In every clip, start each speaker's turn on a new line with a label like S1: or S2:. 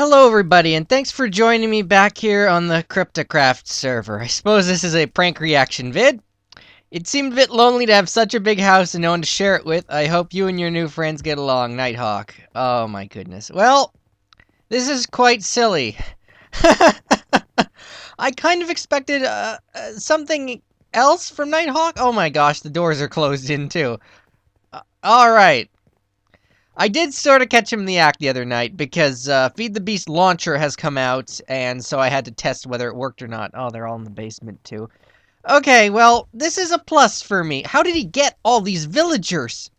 S1: Hello everybody, and thanks for joining me back here on the KryptoCraft server. I suppose this is a prank reaction vid. It seemed a bit lonely to have such a big house and no one to share it with. I hope you and your new friends get along, Nighthawk. Oh my goodness. Well, this is quite silly. I kind of expected something else from Nighthawk. Oh my gosh, the doors are closed in too. Alright. I did sort of catch him in the act the other night, because Feed the Beast launcher has come out, and so I had to test whether it worked or not. Oh, they're all in the basement, too. Okay, well, this is a plus for me. How did he get all these villagers?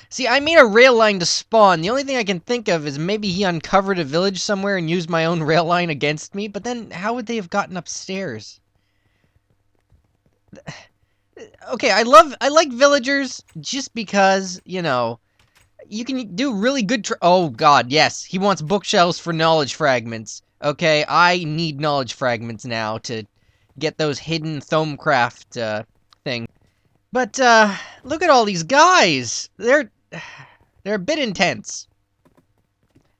S1: See, I made a rail line to spawn. The only thing I can think of is maybe he uncovered a village somewhere and used my own rail line against me, but then how would they have gotten upstairs? Okay, I like villagers just because, you know, you can do really good oh god, yes, he wants bookshelves for knowledge fragments. Okay, I need knowledge fragments now to get those hidden KryptoCraft thing. But look at all these guys. They're a bit intense.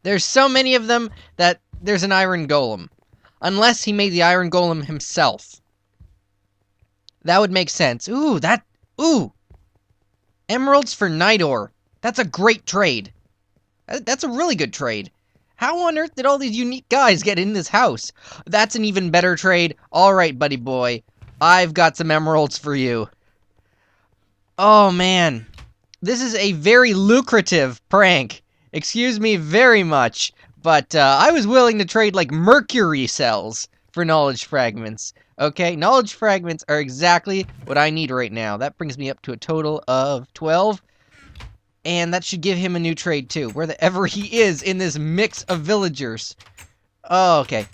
S1: There's so many of them that there's an iron golem. Unless he made the iron golem himself. That would make sense. Ooh! Emeralds for night ore. That's a great trade. That's a really good trade. How on earth did all these unique guys get in this house? That's an even better trade. Alright, buddy boy. I've got some emeralds for you. Oh, man. This is a very lucrative prank. Excuse me very much. But I was willing to trade, like, mercury cells for knowledge fragments. Okay, knowledge fragments are exactly what I need right now. That brings me up to a total of 12. And that should give him a new trade, too. Wherever he is in this mix of villagers. Oh, okay.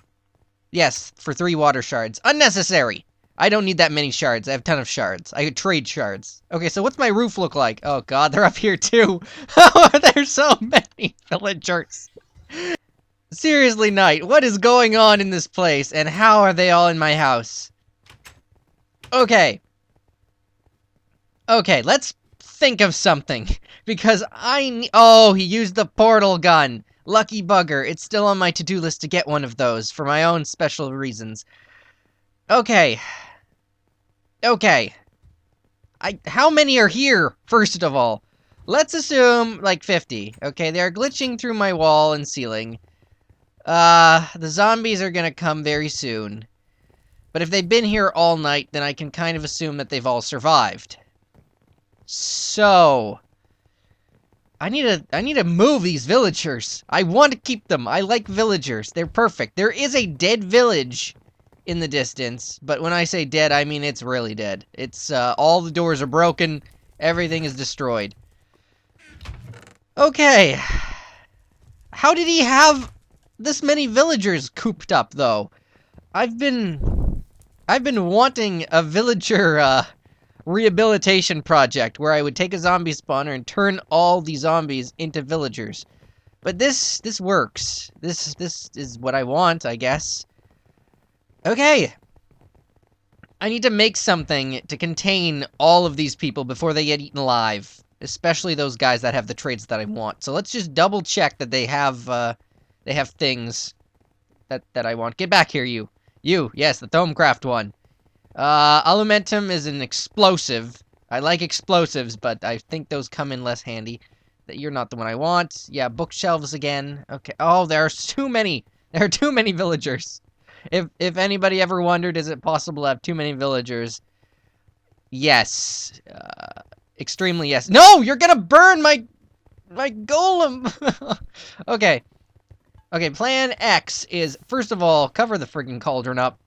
S1: Yes, for 3 water shards. Unnecessary! I don't need that many shards. I have a ton of shards. I could trade shards. Okay, so what's my roof look like? Oh, God, they're up here, too. How are there so many villagers? Seriously, Knight, what is going on in this place, and how are they all in my house? Okay. Okay, let's think of something, because oh, he used the portal gun! Lucky bugger, it's still on my to-do list to get one of those, for my own special reasons. Okay. Okay. How many are here, first of all? Let's assume, like, 50. Okay, they are glitching through my wall and ceiling. The zombies are gonna come very soon. But if they've been here all night, then I can kind of assume that they've all survived. So I need to move these villagers. I want to keep them. I like villagers. They're perfect. There is a dead village in the distance, but when I say dead, I mean it's really dead. It's all the doors are broken, everything is destroyed. Okay. How did he have this many villagers cooped up, though? I've been wanting a villager rehabilitation project where I would take a zombie spawner and turn all the zombies into villagers. But this works. This is what I want, I guess. Okay. I need to make something to contain all of these people before they get eaten alive, especially those guys that have the traits that I want. So let's just double check that they have things that I want. Get back here, you. You, yes, the KryptoCraft one. Alumentum is an explosive. I like explosives, but I think those come in less handy. You're not the one I want. Yeah, bookshelves again. Okay. Oh, there are too many. There are too many villagers. If anybody ever wondered, is it possible to have too many villagers? Yes. Extremely yes. No, you're gonna burn my golem. Okay. Okay, plan X is, first of all, cover the friggin' cauldron up.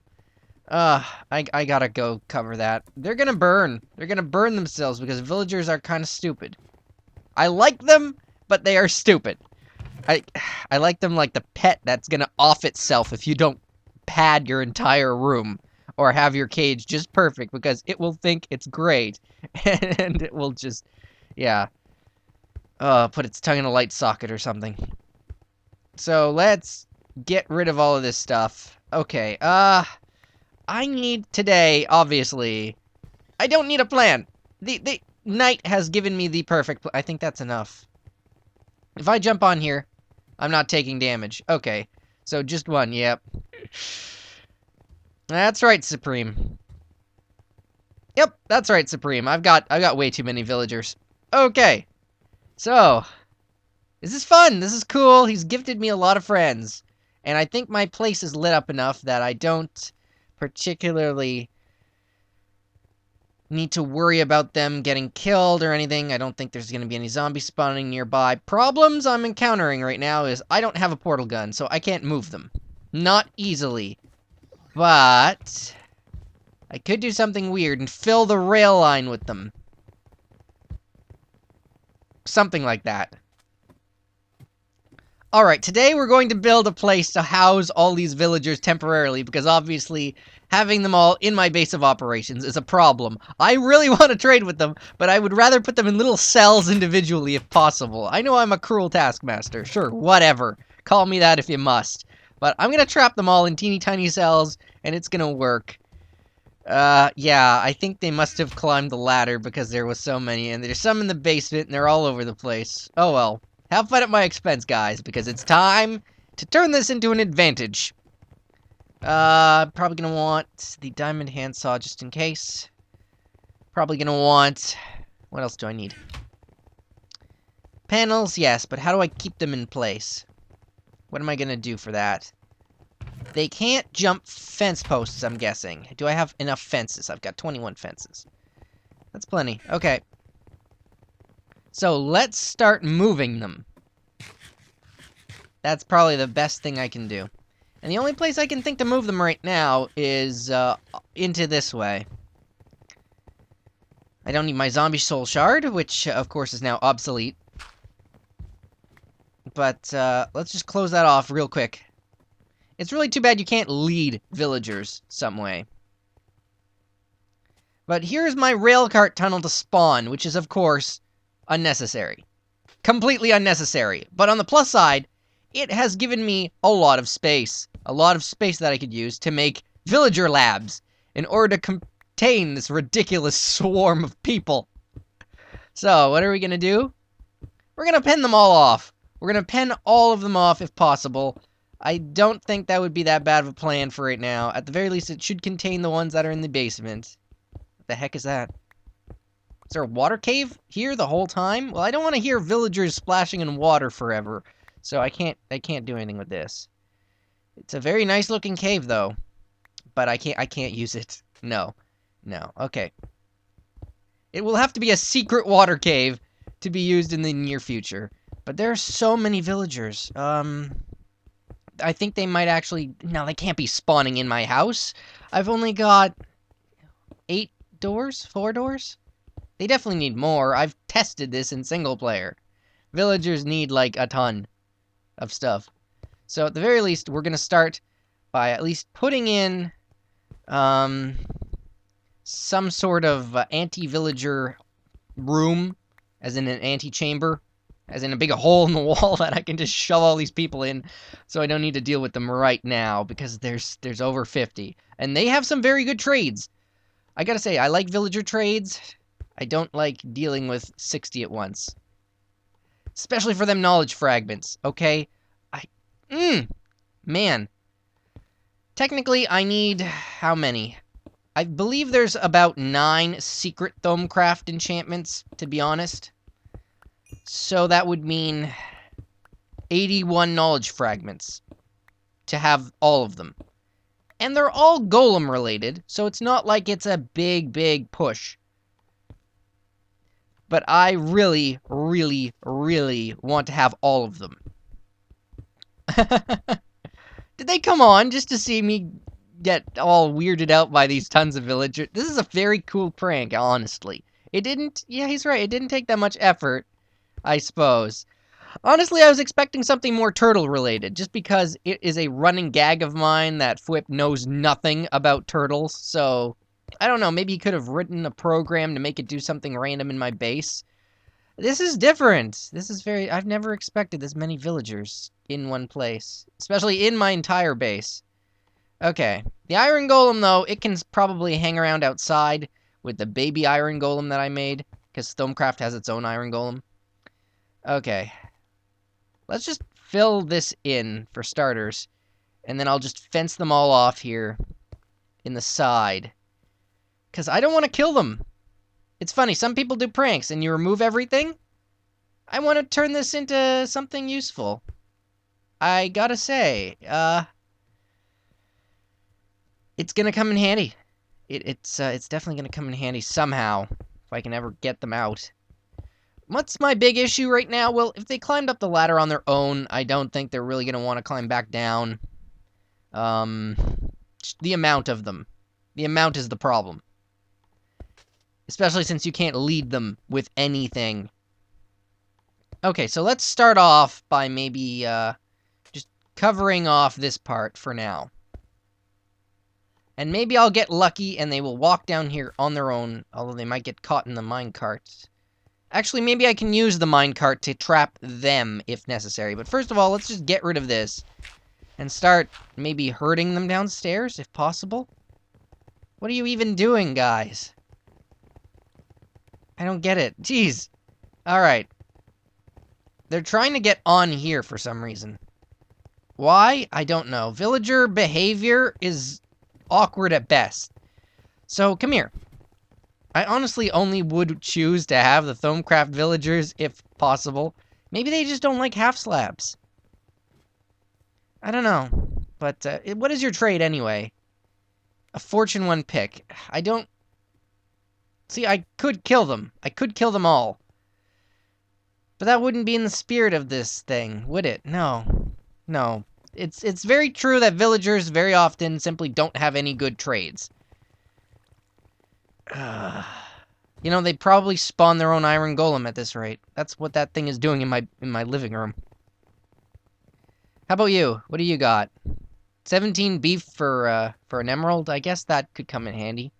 S1: I gotta go cover that. They're gonna burn. They're gonna burn themselves because villagers are kind of stupid. I like them, but they are stupid. I like them like the pet that's gonna off itself if you don't pad your entire room or have your cage just perfect, because it will think it's great and it will just, yeah, put its tongue in a light socket or something. So let's get rid of all of this stuff. Okay, I need today, obviously, I don't need a plan. The Knight has given me the perfect I think that's enough. If I jump on here, I'm not taking damage. Okay. So just one, yep. That's right, Supreme. Yep, that's right, Supreme. I've got way too many villagers. Okay. So, this is fun. This is cool. He's gifted me a lot of friends. And I think my place is lit up enough that I don't particularly need to worry about them getting killed or anything. I don't think there's going to be any zombies spawning nearby. Problems I'm encountering right now is I don't have a portal gun, so I can't move them. Not easily. But I could do something weird and fill the rail line with them. Something like that. Alright, today we're going to build a place to house all these villagers temporarily, because obviously having them all in my base of operations is a problem. I really want to trade with them, but I would rather put them in little cells individually if possible. I know I'm a cruel taskmaster, sure, whatever. Call me that if you must. But I'm gonna trap them all in teeny tiny cells, and it's gonna work. Yeah, I think they must have climbed the ladder because there was so many, and there's some in the basement, and they're all over the place. Oh well. Have fun at my expense, guys, because it's time to turn this into an advantage. Probably gonna want the diamond handsaw just in case. Probably gonna want... What else do I need? Panels, yes, but how do I keep them in place? What am I gonna do for that? They can't jump fence posts, I'm guessing. Do I have enough fences? I've got 21 fences. That's plenty. Okay. So, let's start moving them. That's probably the best thing I can do. And the only place I can think to move them right now is, into this way. I don't need my zombie soul shard, which, of course, is now obsolete. But, let's just close that off real quick. It's really too bad you can't lead villagers some way. But here's my railcart tunnel to spawn, which is, of course, unnecessary. Completely unnecessary. But on the plus side, it has given me a lot of space. A lot of space that I could use to make villager labs in order to contain this ridiculous swarm of people. So, what are we going to do? We're going to pen them all off. We're going to pen all of them off if possible. I don't think that would be that bad of a plan for right now. At the very least, it should contain the ones that are in the basement. What the heck is that? Is there a water cave here the whole time? Well, I don't want to hear villagers splashing in water forever. So I can't do anything with this. It's a very nice looking cave though. But I can't use it. No. Okay. It will have to be a secret water cave to be used in the near future. But there are so many villagers. I think they might actually... No, they can't be spawning in my house. I've only got 8 doors? 4 doors? They definitely need more. I've tested this in single player. Villagers need, like, a ton of stuff. So, at the very least, we're going to start by at least putting in some sort of anti-villager room, as in an anti-chamber. As in a big hole in the wall that I can just shove all these people in, so I don't need to deal with them right now, because there's over 50. And they have some very good trades. I gotta say, I like villager trades. I don't like dealing with 60 at once. Especially for them knowledge fragments, okay? Man. Technically, I need... how many? I believe there's about 9 secret KryptoCraft enchantments, to be honest. So that would mean 81 knowledge fragments to have all of them. And they're all golem related, so it's not like it's a big push. But I really want to have all of them. Did they come on just to see me get all weirded out by these tons of villagers? This is a very cool prank, honestly. It didn't... Yeah, he's right. It didn't take that much effort. I suppose. Honestly, I was expecting something more turtle-related, just because it is a running gag of mine that Fwipp knows nothing about turtles, so... I don't know, maybe he could have written a program to make it do something random in my base. This is different. This is very... I've never expected this many villagers in one place. Especially in my entire base. Okay. The iron golem, though, it can probably hang around outside with the baby iron golem that I made, because KryptoCraft has its own iron golem. Okay. Let's just fill this in, for starters. And then I'll just fence them all off here in the side. Because I don't want to kill them. It's funny, some people do pranks and you remove everything. I want to turn this into something useful. I gotta say, it's gonna come in handy. It's definitely gonna come in handy somehow, if I can ever get them out. What's my big issue right now? Well, if they climbed up the ladder on their own, I don't think they're really gonna want to climb back down. The amount of them. The amount is the problem. Especially since you can't lead them with anything. Okay, so let's start off by maybe, just covering off this part for now. And maybe I'll get lucky and they will walk down here on their own, although they might get caught in the minecart. Actually, maybe I can use the minecart to trap them if necessary. But first of all, let's just get rid of this. And start maybe herding them downstairs, if possible. What are you even doing, guys? I don't get it. Jeez. Alright. They're trying to get on here for some reason. Why? I don't know. Villager behavior is awkward at best. So, come here. I honestly only would choose to have the KryptoCraft villagers if possible. Maybe they just don't like half slabs. I don't know. But, what is your trade anyway? A Fortune 1 pick. I don't... See, I could kill them. I could kill them all. But that wouldn't be in the spirit of this thing, would it? No. No. It's very true that villagers very often simply don't have any good trades. You know, they'd probably spawn their own iron golem at this rate. That's what that thing is doing in my living room. How about you? What do you got? 17 beef for an emerald? I guess that could come in handy.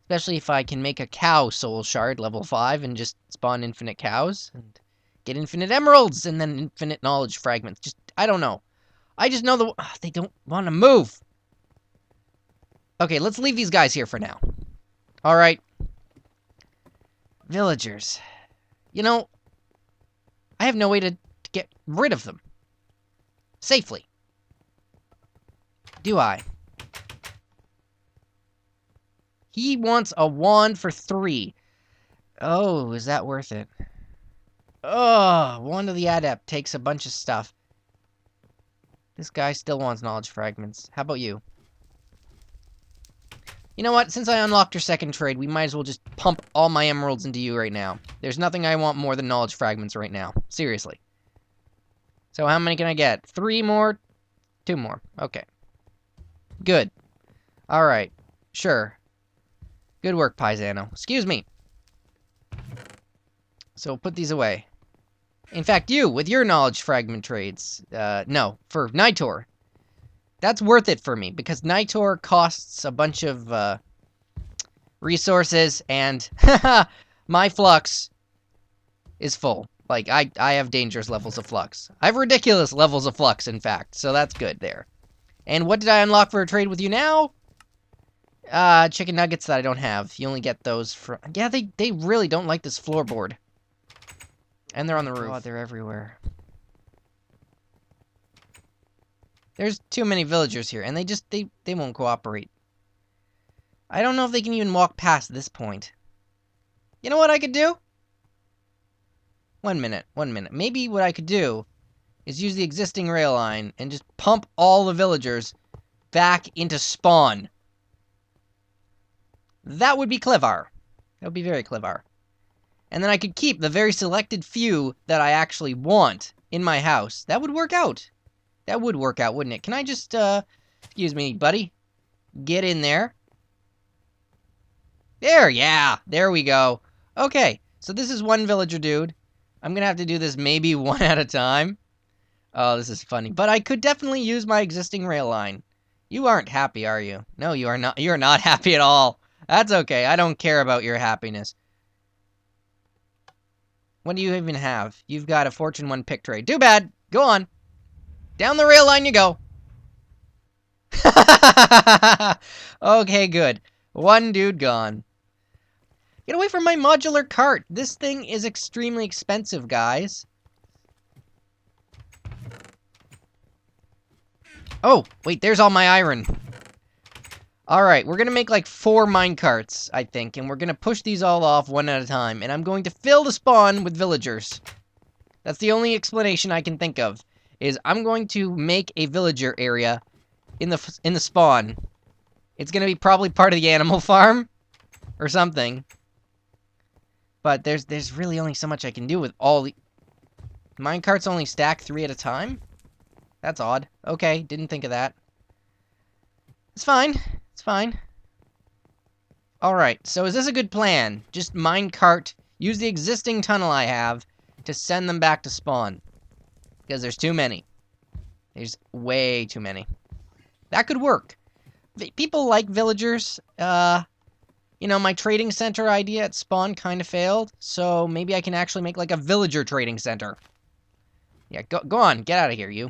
S1: Especially if I can make a cow soul shard level 5 and just spawn infinite cows. And get infinite emeralds and then infinite knowledge fragments. Just, I don't know. I just know they don't want to move. Okay, let's leave these guys here for now. Alright. Villagers. You know, I have no way to get rid of them. Safely. Do I? He wants a wand for 3. Oh, is that worth it? Oh, Wand of the Adept takes a bunch of stuff. This guy still wants knowledge fragments. How about you? You know what? Since I unlocked your second trade, we might as well just pump all my emeralds into you right now. There's nothing I want more than knowledge fragments right now. Seriously. So how many can I get? 3 more? 2 more. Okay. Good. Alright. Sure. Good work, Paisano. Excuse me. So put these away. In fact, you, with your knowledge fragment trades. No, for Nitor. That's worth it for me, because Nitor costs a bunch of, resources, and, my flux is full. Like, I have dangerous levels of flux. I have ridiculous levels of flux, in fact, so that's good there. And what did I unlock for a trade with you now? Chicken nuggets that I don't have. You only get those from... Yeah, they really don't like this floorboard. And they're on the roof. God, they're everywhere. There's too many villagers here, and they won't cooperate. I don't know if they can even walk past this point. You know what I could do? 1 minute. Maybe what I could do is use the existing rail line and just pump all the villagers back into spawn. That would be clever. That would be very clever. And then I could keep the very selected few that I actually want in my house. That would work out. That would work out, wouldn't it? Can I just, excuse me, buddy? Get in there. There, yeah. There we go. Okay, so this is one villager dude. I'm gonna have to do this maybe one at a time. Oh, this is funny. But I could definitely use my existing rail line. You aren't happy, are you? No, you are not. You're not happy at all. That's okay. I don't care about your happiness. What do you even have? You've got a Fortune 1 pick trade. Too bad. Go on. Down the rail line you go. Okay, good. One dude gone. Get away from my modular cart. This thing is extremely expensive, guys. Oh, wait, there's all my iron. Alright, we're gonna make like 4 minecarts, I think, and we're gonna push these all off one at a time, and I'm going to fill the spawn with villagers. That's the only explanation I can think of, is I'm going to make a villager area in the spawn. It's gonna be probably part of the animal farm, or something. But there's really only so much I can do with all the... Minecarts only stack 3 at a time? That's odd. Okay, didn't think of that. It's fine. It's fine. Alright, so is this a good plan? Just minecart, use the existing tunnel I have to send them back to spawn. Because there's too many. There's way too many. That could work. People like villagers. You know, my trading center idea at spawn kind of failed, so maybe I can actually make like a villager trading center. Yeah, go on, get out of here, you.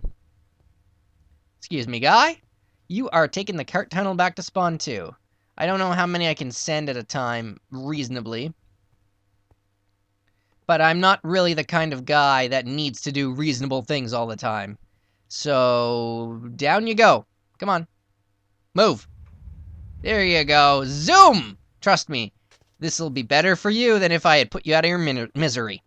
S1: Excuse me, guy. You are taking the cart tunnel back to spawn too. I don't know how many I can send at a time, reasonably. But I'm not really the kind of guy that needs to do reasonable things all the time. So, down you go. Come on. Move. There you go. Zoom! Trust me, this'll be better for you than if I had put you out of your misery.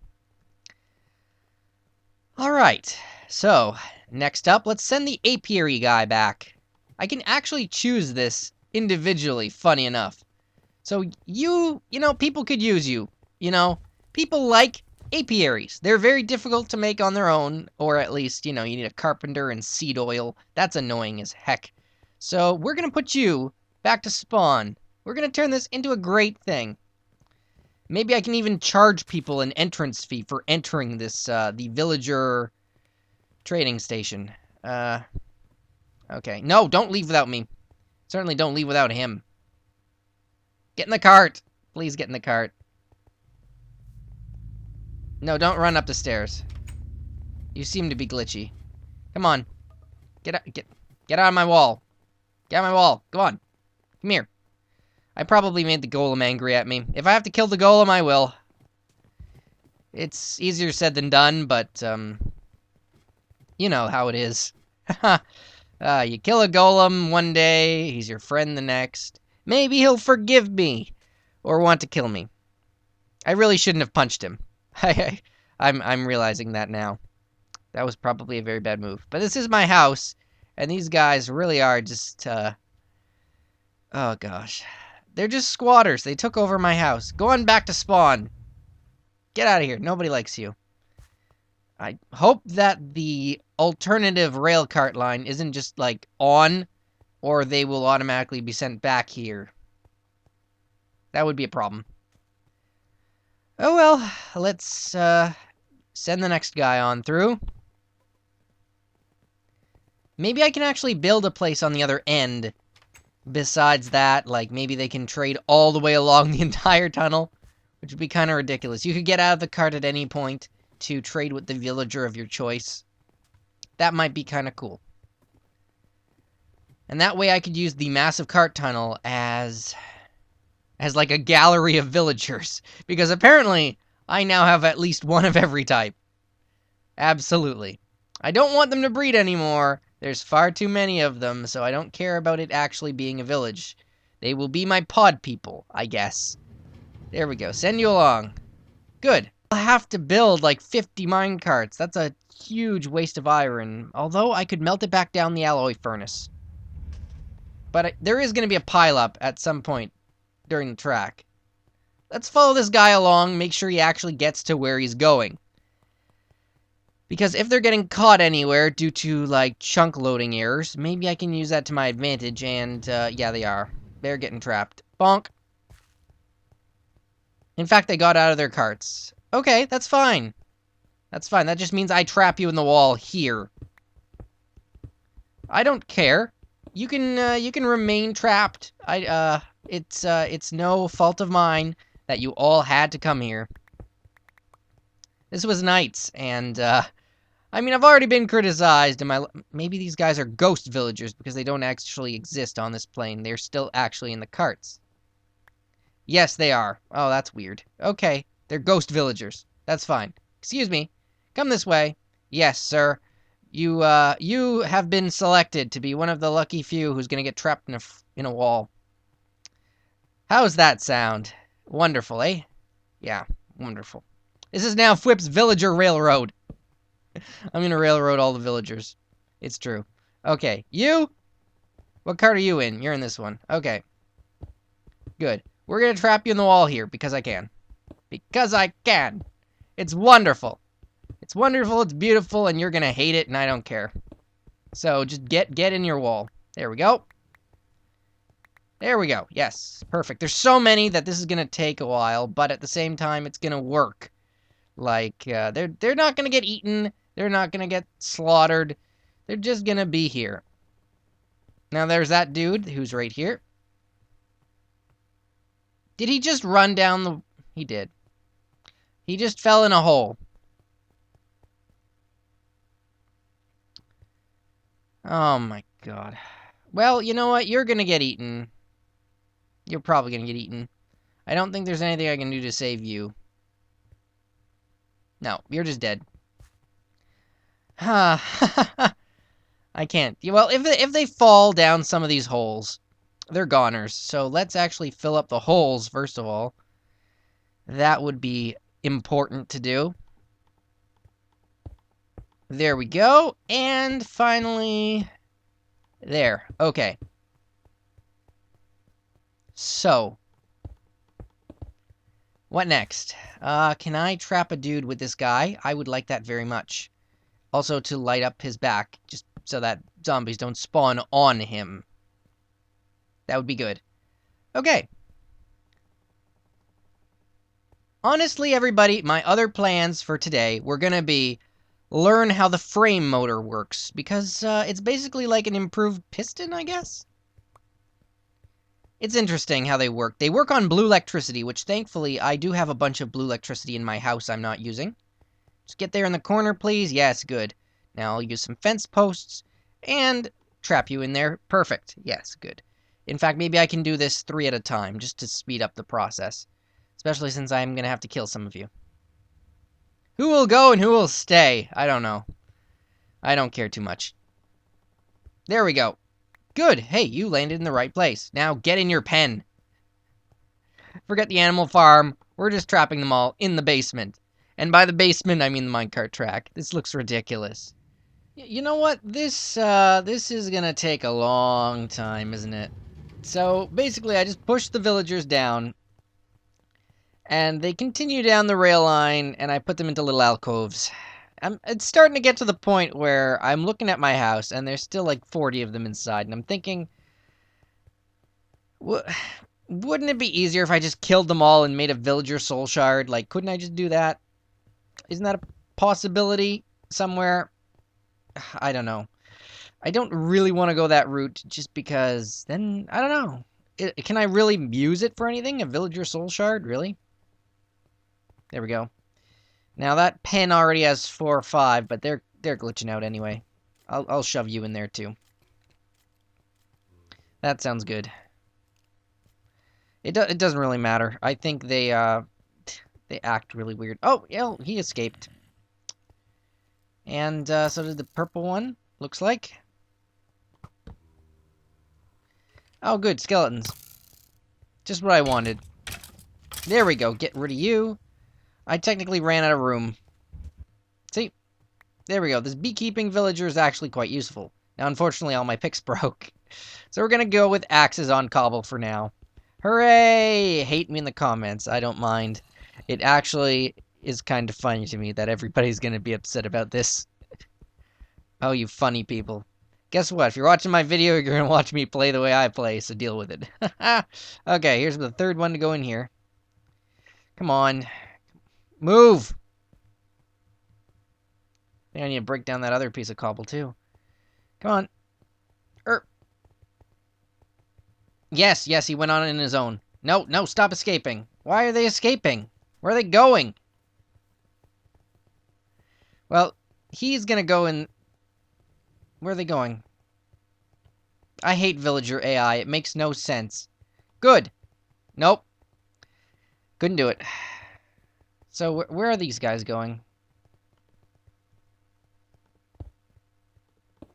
S1: Alright, so, next up, let's send the apiary guy back. I can actually choose this individually, funny enough. So, you know, people could use you. You know, people like apiaries. They're very difficult to make on their own, or at least, you know, you need a carpenter and seed oil. That's annoying as heck. So, we're gonna put you back to spawn. We're gonna turn this into a great thing. Maybe I can even charge people an entrance fee for entering this, the villager trading station. Okay. No, don't leave without me. Certainly don't leave without him. Get in the cart! Please get in the cart. No, don't run up the stairs. You seem to be glitchy. Come on. Get out of my wall. Get out of my wall. Come on. Come here. I probably made the golem angry at me. If I have to kill the golem, I will. It's easier said than done, but, you know how it is. You kill a golem one day, he's your friend the next. Maybe he'll forgive me, or want to kill me. I really shouldn't have punched him. I'm realizing that now. That was probably a very bad move. But this is my house, and these guys really are just, oh gosh. They're just squatters. They took over my house. Go on back to spawn. Get out of here. Nobody likes you. I hope that the alternative rail cart line isn't just, like, on, or they will automatically be sent back here. That would be a problem. Oh well, let's, send the next guy on through. Maybe I can actually build a place on the other end. Besides that, like, maybe they can trade all the way along the entire tunnel, which would be kind of ridiculous. You could get out of the cart at any point to trade with the villager of your choice. That might be kind of cool. And that way I could use the massive cart tunnel as like a gallery of villagers. Because apparently, I now have at least one of every type. Absolutely. I don't want them to breed anymore. There's far too many of them, so I don't care about it actually being a village. They will be my pod people, I guess. There we go. Send you along. Good. I'll have to build like 50 minecarts. That's a huge waste of iron. Although I could melt it back down the alloy furnace. But there is going to be a pileup at some point during the track. Let's follow this guy along, make sure he actually gets to where he's going. Because if they're getting caught anywhere due to, like, chunk loading errors, maybe I can use that to my advantage, and, yeah, they are. They're getting trapped. Bonk. In fact, they got out of their carts. Okay, that's fine. That's fine. That just means I trap you in the wall here. I don't care. You can remain trapped. It's no fault of mine that you all had to come here. This was nights, and, I mean, I've already been criticized, and maybe these guys are ghost villagers because they don't actually exist on this plane. They're still actually in the carts. Yes, they are. Oh, that's weird. Okay, they're ghost villagers. That's fine. Excuse me. Come this way. Yes, sir. You have been selected to be one of the lucky few who's gonna get trapped in a wall. How's that sound? Wonderful, eh? Yeah, wonderful. This is now Fwipp's Villager Railroad. I'm gonna railroad all the villagers. It's true. Okay, you? What card are you in? You're in this one. Okay. Good. We're gonna trap you in the wall here, because I can. Because I can! It's wonderful! It's wonderful, it's beautiful, and you're gonna hate it, and I don't care. So, just get in your wall. There we go. There we go. Yes. Perfect. There's so many that this is gonna take a while, but at the same time, it's gonna work. Like, they're not gonna get eaten. They're not gonna get slaughtered. They're just gonna be here. Now, there's that dude who's right here. Did he just run down the... He did. He just fell in a hole. Oh my god. Well, you know what? You're gonna get eaten. You're probably gonna get eaten. I don't think there's anything I can do to save you. No, you're just dead. I can't. Well, if they fall down some of these holes, they're goners. So let's actually fill up the holes, first of all. That would be important to do. There we go. And finally... There. Okay. So... What next? Can I trap a dude with this guy? I would like that very much. Also to light up his back, just so that zombies don't spawn on him. That would be good. Okay. Honestly, everybody, my other plans for today were gonna be learn how the frame motor works, because it's basically like an improved piston, I guess? It's interesting how they work. They work on blue electricity, which thankfully I do have a bunch of blue electricity in my house I'm not using. Just get there in the corner, please. Yes, good. Now I'll use some fence posts and trap you in there. Perfect. Yes, good. In fact, maybe I can do this 3 at a time, just to speed up the process. Especially since I'm gonna have to kill some of you. Who will go and who will stay? I don't know. I don't care too much. There we go. Good. Hey, you landed in the right place. Now get in your pen. Forget the animal farm. We're just trapping them all in the basement. And by the basement, I mean the minecart track. This looks ridiculous. You know what? This is gonna take a long time, isn't it? So, basically, I just push the villagers down. And they continue down the rail line, and I put them into little alcoves. It's starting to get to the point where I'm looking at my house, and there's still like 40 of them inside, and I'm thinking, wouldn't it be easier if I just killed them all and made a villager soul shard? Like, couldn't I just do that? Isn't that a possibility somewhere? I don't know. I don't really want to go that route, just because then, I don't know. Can I really use it for anything? A villager soul shard? Really? There we go. Now that pen already has 4 or 5, but they're glitching out anyway. I'll shove you in there too. That sounds good. It doesn't really matter. I think they act really weird. Oh, yeah, he escaped. And so did the purple one, looks like. Oh, good, skeletons. Just what I wanted. There we go, get rid of you. I technically ran out of room. See? There we go. This beekeeping villager is actually quite useful. Now, unfortunately, all my picks broke. So we're gonna go with axes on cobble for now. Hooray! Hate me in the comments. I don't mind. It actually is kind of funny to me that everybody's gonna be upset about this. Oh, you funny people. Guess what? If you're watching my video, you're gonna watch me play the way I play, so deal with it. Okay, here's the third one to go in here. Come on. Move! I think I need to break down that other piece of cobble, too. Come on. Yes, he went on in his own. No, stop escaping. Why are they escaping? Where are they going? Well, he's gonna go in... Where are they going? I hate villager AI. It makes no sense. Good. Nope. Couldn't do it. So, where are these guys going?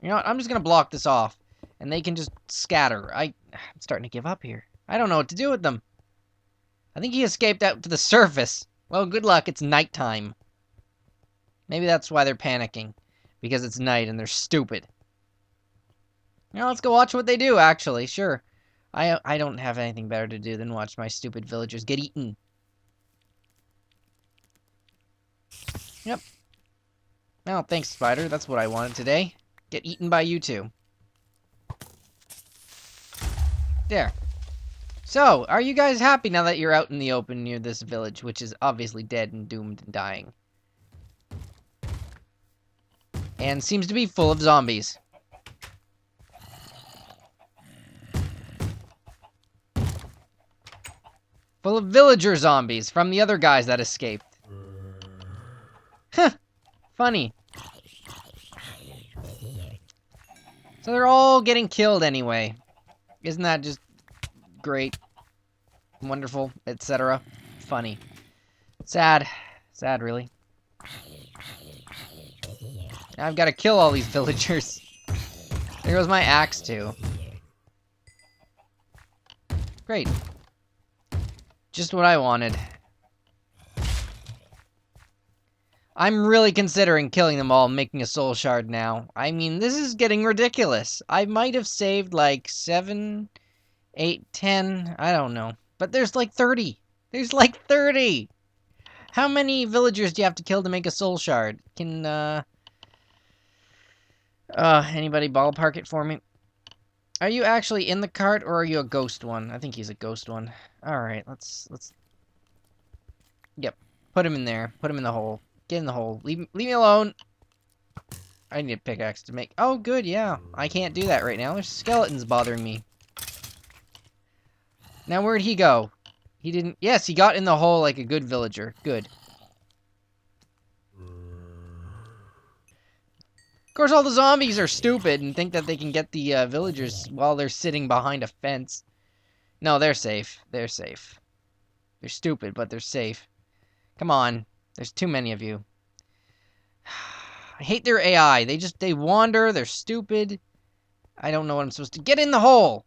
S1: You know what? I'm just gonna block this off. And they can just scatter. I'm starting to give up here. I don't know what to do with them. I think he escaped out to the surface. Well, good luck. It's nighttime. Maybe that's why they're panicking. Because it's night and they're stupid. You know, let's go watch what they do, actually. Sure. I don't have anything better to do than watch my stupid villagers get eaten. Yep. Well, thanks, Spider. That's what I wanted today. Get eaten by you two. There. So, are you guys happy now that you're out in the open near this village, which is obviously dead and doomed and dying? And seems to be full of zombies. Full of villager zombies from the other guys that escaped. Huh. Funny. So they're all getting killed anyway. Isn't that just great? Wonderful, etc. Funny. Sad. Sad, really. Now I've got to kill all these villagers. There goes my axe, too. Great. Just what I wanted. I'm really considering killing them all and making a soul shard now. I mean, this is getting ridiculous. I might have saved like 7, 8, 10, I don't know. But there's like 30. There's like 30! How many villagers do you have to kill to make a soul shard? Can, anybody ballpark it for me? Are you actually in the cart, or are you a ghost one? I think he's a ghost one. Alright, let's... Yep. Put him in there. Put him in the hole. Get in the hole. Leave me alone. I need a pickaxe to make... Oh, good, yeah. I can't do that right now. There's skeletons bothering me. Now, where'd he go? He didn't... Yes, he got in the hole like a good villager. Good. Of course, all the zombies are stupid and think that they can get the villagers while they're sitting behind a fence. No, they're safe. They're safe. They're stupid, but they're safe. Come on. There's too many of you. I hate their AI. They wander. They're stupid. I don't know what I'm supposed to... Get in the hole!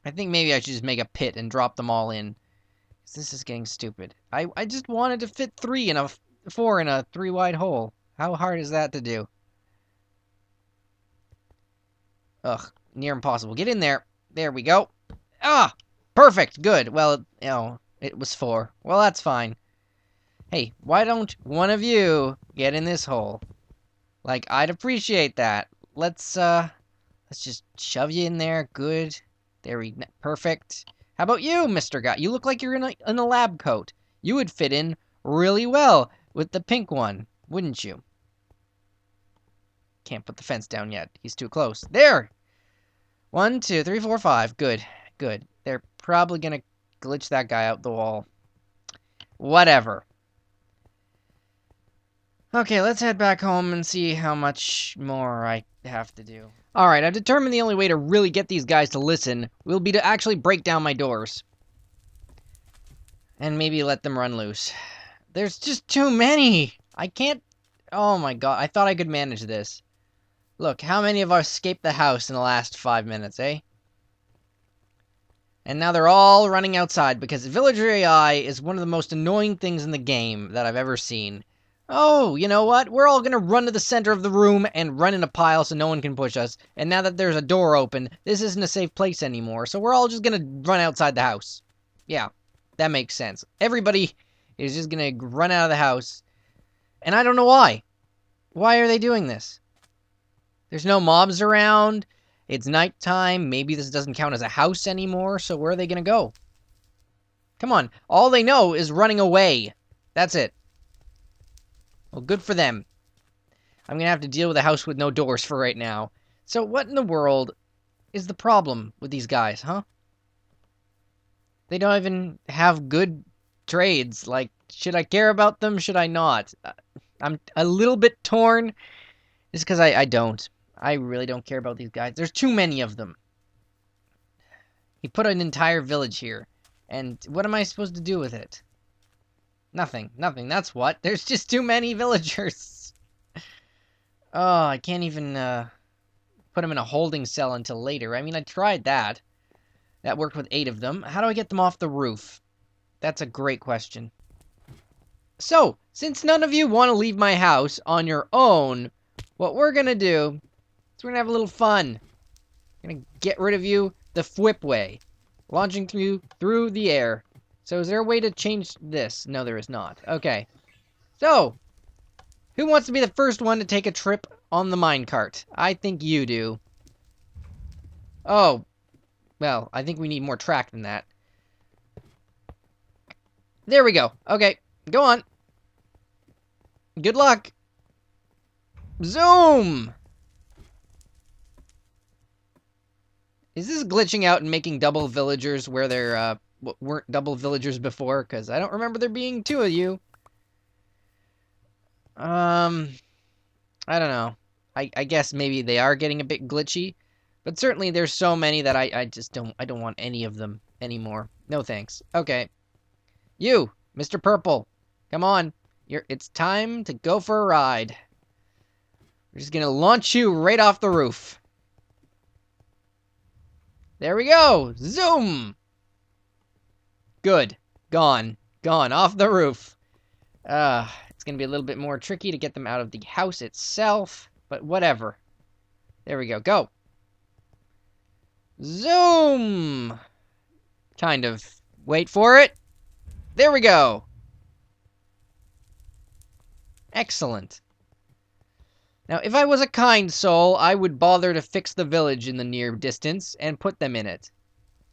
S1: I think maybe I should just make a pit and drop them all in. This is getting stupid. I just wanted to fit 4 in a 3-wide hole. How hard is that to do? Ugh, near impossible. Get in there. There we go. Ah! Perfect. Good. Well, you know, it was 4. Well, that's fine. Hey, why don't one of you get in this hole? Like, I'd appreciate that. Let's just shove you in there. Good. There we... Perfect. How about you, Mr. Guy? You look like you're in a lab coat. You would fit in really well with the pink one, wouldn't you? Can't put the fence down yet. He's too close. There! 1, 2, 3, 4, 5. Good. Good. They're probably gonna glitch that guy out the wall. Whatever. Okay, let's head back home and see how much more I have to do. Alright, I've determined the only way to really get these guys to listen will be to actually break down my doors. And maybe let them run loose. There's just too many! I can't... Oh my god, I thought I could manage this. Look, how many of us escaped the house in the last 5 minutes, eh? And now they're all running outside because villager AI is one of the most annoying things in the game that I've ever seen. Oh, you know what? We're all gonna run to the center of the room and run in a pile so no one can push us. And now that there's a door open, this isn't a safe place anymore. So we're all just gonna run outside the house. Yeah, that makes sense. Everybody is just gonna run out of the house. And I don't know why. Why are they doing this? There's no mobs around. It's nighttime. Maybe this doesn't count as a house anymore. So where are they gonna go? Come on. All they know is running away. That's it. Well, good for them. I'm gonna have to deal with a house with no doors for right now. So what in the world is the problem with these guys, huh? They don't even have good trades. Like, should I care about them? Should I not? I'm a little bit torn. Just because I don't. I really don't care about these guys. There's too many of them. He put an entire village here. And what am I supposed to do with it? Nothing. Nothing. That's what. There's just too many villagers. Oh, I can't even, put them in a holding cell until later. I mean, I tried that. That worked with 8 of them. How do I get them off the roof? That's a great question. So, since none of you want to leave my house on your own, what we're gonna do is we're gonna have a little fun. We're gonna get rid of you the Fwipp way. Launching through the air. So is there a way to change this? No, there is not. Okay. So, who wants to be the first one to take a trip on the minecart? I think you do. Oh, well, I think we need more track than that. There we go. Okay, go on. Good luck. Zoom! Is this glitching out and making double villagers where there weren't double villagers before? Because I don't remember there being 2 of you. I don't know. I guess maybe they are getting a bit glitchy. But certainly there's so many that I just don't want any of them anymore. No thanks. Okay. You, Mr. Purple. Come on. It's time to go for a ride. We're just gonna launch you right off the roof. There we go! Zoom! Good. Gone. Gone. Off the roof. It's gonna be a little bit more tricky to get them out of the house itself. But whatever. There we go. Go! Zoom! Kind of. Wait for it. There we go! Excellent. Now, if I was a kind soul, I would bother to fix the village in the near distance and put them in it.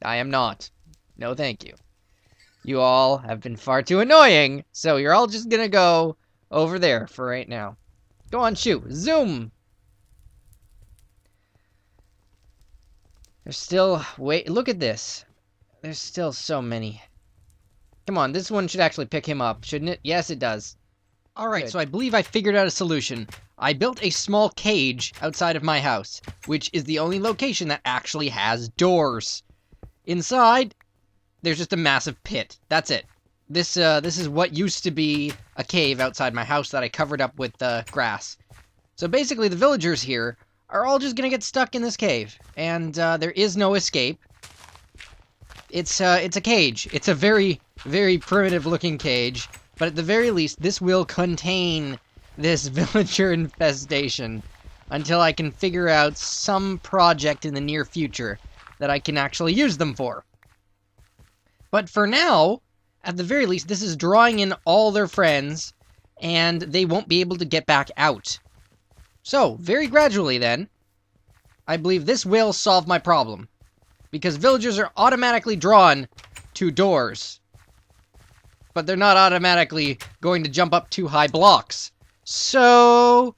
S1: I am not. No thank you. You all have been far too annoying, so you're all just gonna go over there for right now. Go on, shoot. Zoom! There's still... Wait, look at this. There's still so many. Come on, this one should actually pick him up, shouldn't it? Yes, it does. Alright, so I believe I figured out a solution. I built a small cage outside of my house, which is the only location that actually has doors. Inside, there's just a massive pit. That's it. This is what used to be a cave outside my house that I covered up with grass. So basically, the villagers here are all just gonna get stuck in this cave, and there is no escape. It's a cage. It's a very, very primitive-looking cage. But at the very least, this will contain this villager infestation until I can figure out some project in the near future that I can actually use them for. But for now, at the very least, this is drawing in all their friends, and they won't be able to get back out. So, very gradually then, I believe this will solve my problem. Because villagers are automatically drawn to doors. But they're not automatically going to jump up 2 high blocks. So,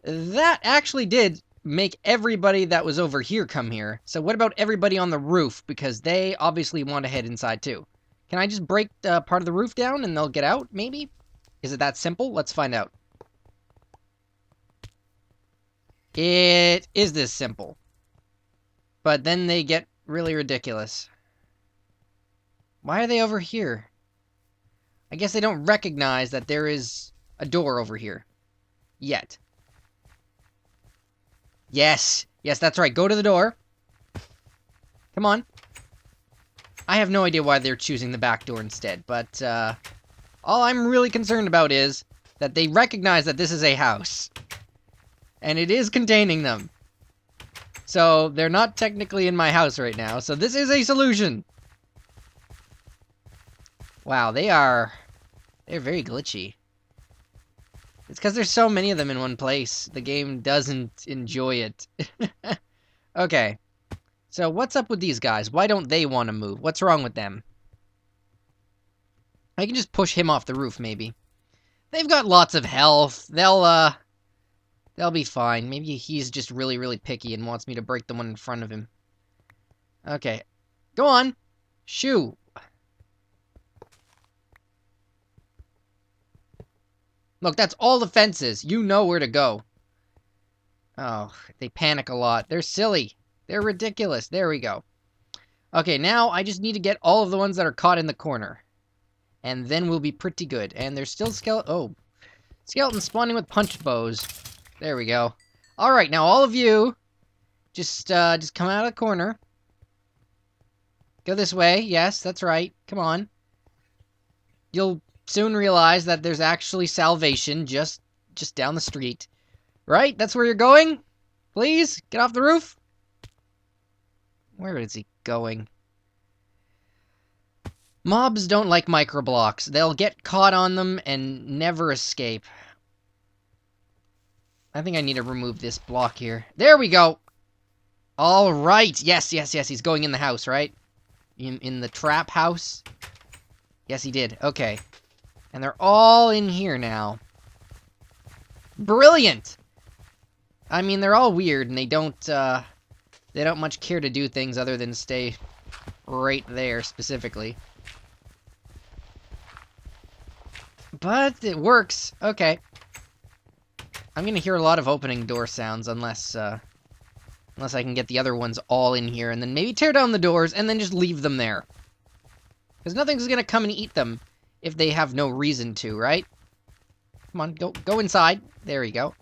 S1: that actually did make everybody that was over here come here. So what about everybody on the roof? Because they obviously want to head inside too. Can I just break part of the roof down and they'll get out, maybe? Is it that simple? Let's find out. It is this simple. But then they get really ridiculous. Why are they over here? I guess they don't recognize that there is a door over here. Yet. Yes. Yes, that's right. Go to the door. Come on. I have no idea why they're choosing the back door instead, but all I'm really concerned about is that they recognize that this is a house. And it is containing them. So, they're not technically in my house right now, so this is a solution. Wow, they're very glitchy. It's because there's so many of them in one place. The game doesn't enjoy it. Okay. So what's up with these guys? Why don't they want to move? What's wrong with them? I can just push him off the roof, maybe. They've got lots of health. They'll be fine. Maybe he's just really, really picky and wants me to break the one in front of him. Okay. Go on. Shoo. Look, that's all the fences. You know where to go. Oh, they panic a lot. They're silly. They're ridiculous. There we go. Okay, now I just need to get all of the ones that are caught in the corner. And then we'll be pretty good. And there's still skeletons spawning with punch bows. There we go. Alright, now all of you, just come out of the corner. Go this way. Yes, that's right. Come on. You'll soon realize that there's actually salvation just down the street. Right? That's where you're going? Please, get off the roof. Where is he going? Mobs don't like microblocks. They'll get caught on them and never escape. I think I need to remove this block here. There we go! Alright! Yes, yes, yes, he's going in the house, right? In the trap house? Yes, he did. Okay. And they're all in here now. Brilliant! I mean, they're all weird, and they don't much care to do things other than stay right there, specifically. But it works. Okay. I'm gonna hear a lot of opening door sounds unless I can get the other ones all in here, and then maybe tear down the doors, and then just leave them there. Because nothing's gonna come and eat them if they have no reason to, right? Come on, go inside. There you go.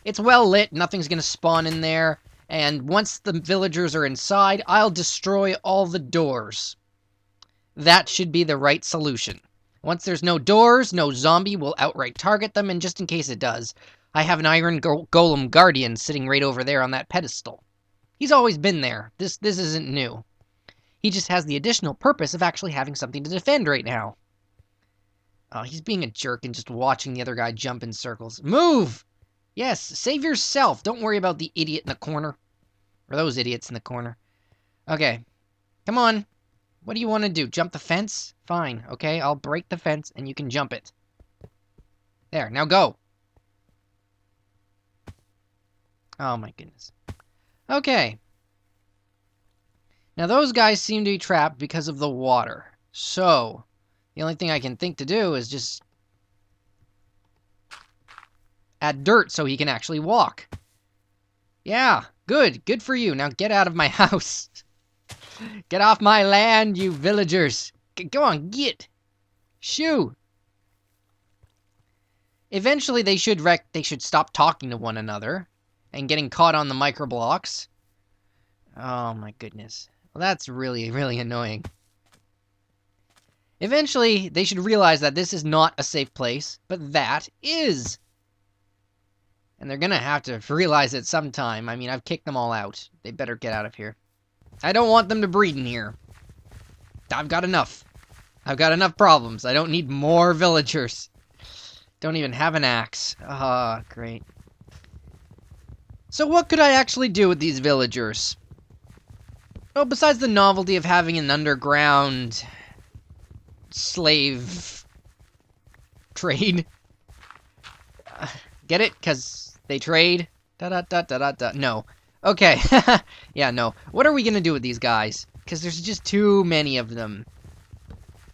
S1: It's well lit, nothing's gonna spawn in there, and once the villagers are inside, I'll destroy all the doors. That should be the right solution. Once there's no doors, no zombie will outright target them, and just in case it does, I have an iron golem guardian sitting right over there on that pedestal. He's always been there. This isn't new. He just has the additional purpose of actually having something to defend right now. Oh, he's being a jerk and just watching the other guy jump in circles. Move! Yes, save yourself. Don't worry about the idiot in the corner. Or those idiots in the corner. Okay. Come on. What do you want to do? Jump the fence? Fine. Okay, I'll break the fence and you can jump it. There, now go. Oh my goodness. Okay. Now those guys seem to be trapped because of the water. So, the only thing I can think to do is just add dirt so he can actually walk. Yeah, good. Good for you. Now get out of my house. Get off my land, you villagers. Go on, get. Shoo. Eventually they should stop talking to one another and getting caught on the microblocks. Oh my goodness. Well, that's really, really annoying. Eventually, they should realize that this is not a safe place, but that is. And they're gonna have to realize it sometime. I mean, I've kicked them all out. They better get out of here. I don't want them to breed in here. I've got enough. I've got enough problems. I don't need more villagers. Don't even have an axe. Ah, great. So what could I actually do with these villagers? Well, besides the novelty of having an underground slave trade. Get it? Because they trade? Da-da-da-da-da-da. No. Okay. Yeah, no. What are we gonna do with these guys? Because there's just too many of them.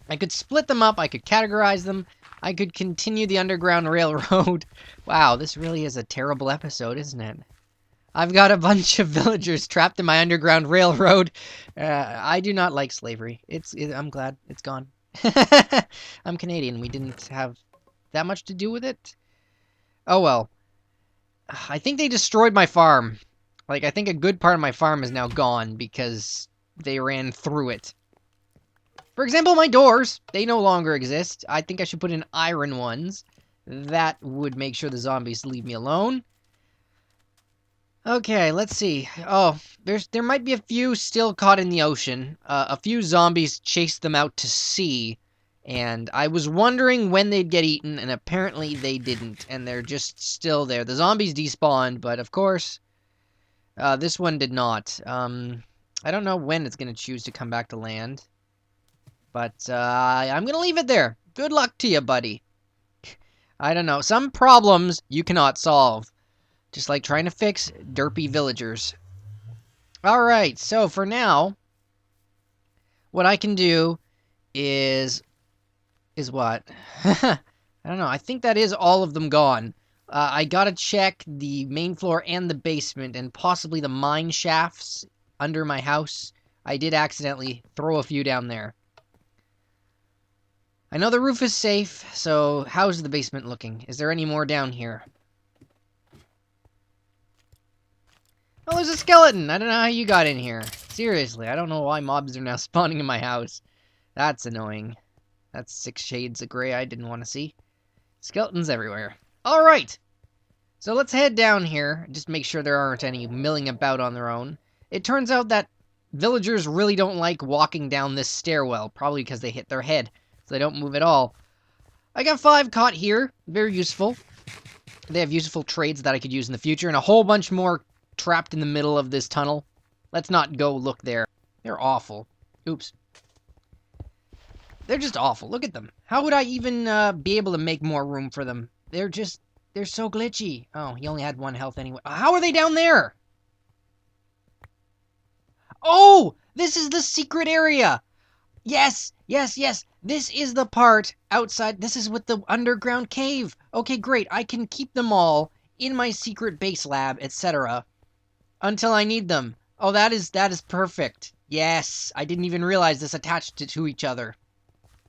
S1: I could split them up. I could categorize them. I could continue the Underground Railroad. Wow, this really is a terrible episode, isn't it? I've got a bunch of villagers trapped in my Underground Railroad. I do not like slavery. I'm glad it's gone. I'm Canadian. We didn't have that much to do with it. Oh well. I think they destroyed my farm. Like, I think a good part of my farm is now gone because they ran through it. For example, my doors. They no longer exist. I think I should put in iron ones. That would make sure the zombies leave me alone. Okay, let's see. Oh, there might be a few still caught in the ocean. A few zombies chased them out to sea, and I was wondering when they'd get eaten, and apparently they didn't, and they're just still there. The zombies despawned, but of course, this one did not. I don't know when it's going to choose to come back to land, but I'm going to leave it there. Good luck to you, buddy. I don't know. Some problems you cannot solve. Just like trying to fix derpy villagers. Alright, so for now, what I can do is what? I don't know. I think that is all of them gone. I gotta check the main floor and the basement and possibly the mine shafts under my house. I did accidentally throw a few down there. I know the roof is safe, so how's the basement looking? Is there any more down here? Oh, there's a skeleton! I don't know how you got in here. Seriously, I don't know why mobs are now spawning in my house. That's annoying. That's 6 shades of gray I didn't want to see. Skeletons everywhere. Alright! So let's head down here, just make sure there aren't any milling about on their own. It turns out that villagers really don't like walking down this stairwell, probably because they hit their head, so they don't move at all. I got 5 caught here, very useful. They have useful trades that I could use in the future, and a whole bunch more trapped in the middle of this tunnel. Let's not go look there. They're awful. Oops. They're just awful. Look at them. How would I even be able to make more room for them? They're so glitchy. Oh, he only had 1 health anyway. How are they down there? Oh, this is the secret area. Yes, yes, yes. This is the part outside. This is with the underground cave. Okay, great. I can keep them all in my secret base lab, etc. until I need them. Oh, that is perfect. Yes, I didn't even realize this attached to each other.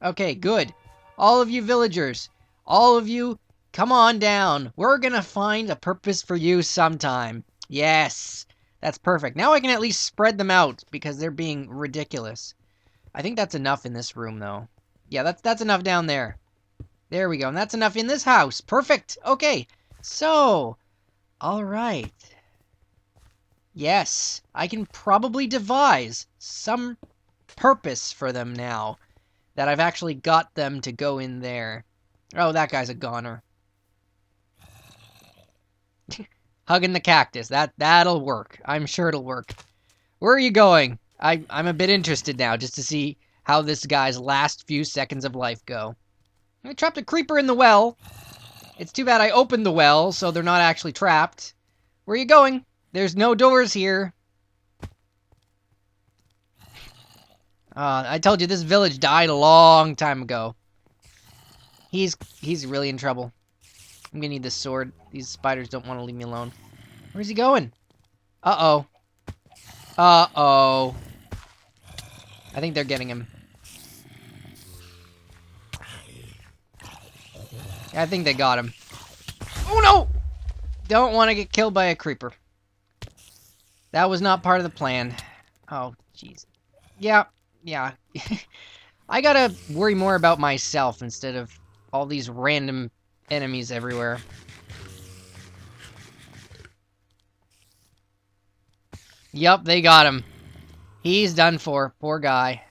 S1: Okay, good. All of you villagers, all of you, come on down. We're gonna find a purpose for you sometime. Yes, that's perfect. Now I can at least spread them out because they're being ridiculous. I think that's enough in this room, though. Yeah, that's enough down there. There we go, and that's enough in this house. Perfect. Okay, so, all right. Yes, I can probably devise some purpose for them now that I've actually got them to go in there. Oh, that guy's a goner. Hugging the cactus. That'll work. I'm sure it'll work. Where are you going? I'm a bit interested now just to see how this guy's last few seconds of life go. I trapped a creeper in the well. It's too bad I opened the well, so they're not actually trapped. Where are you going? There's no doors here. I told you this village died a long time ago. He's really in trouble. I'm gonna need this sword. These spiders don't want to leave me alone. Where's he going? Uh-oh. Uh-oh. I think they're getting him. I think they got him. Oh no! Don't want to get killed by a creeper. That was not part of the plan. Oh, jeez. Yeah. I gotta worry more about myself instead of all these random enemies everywhere. Yup, they got him. He's done for. Poor guy.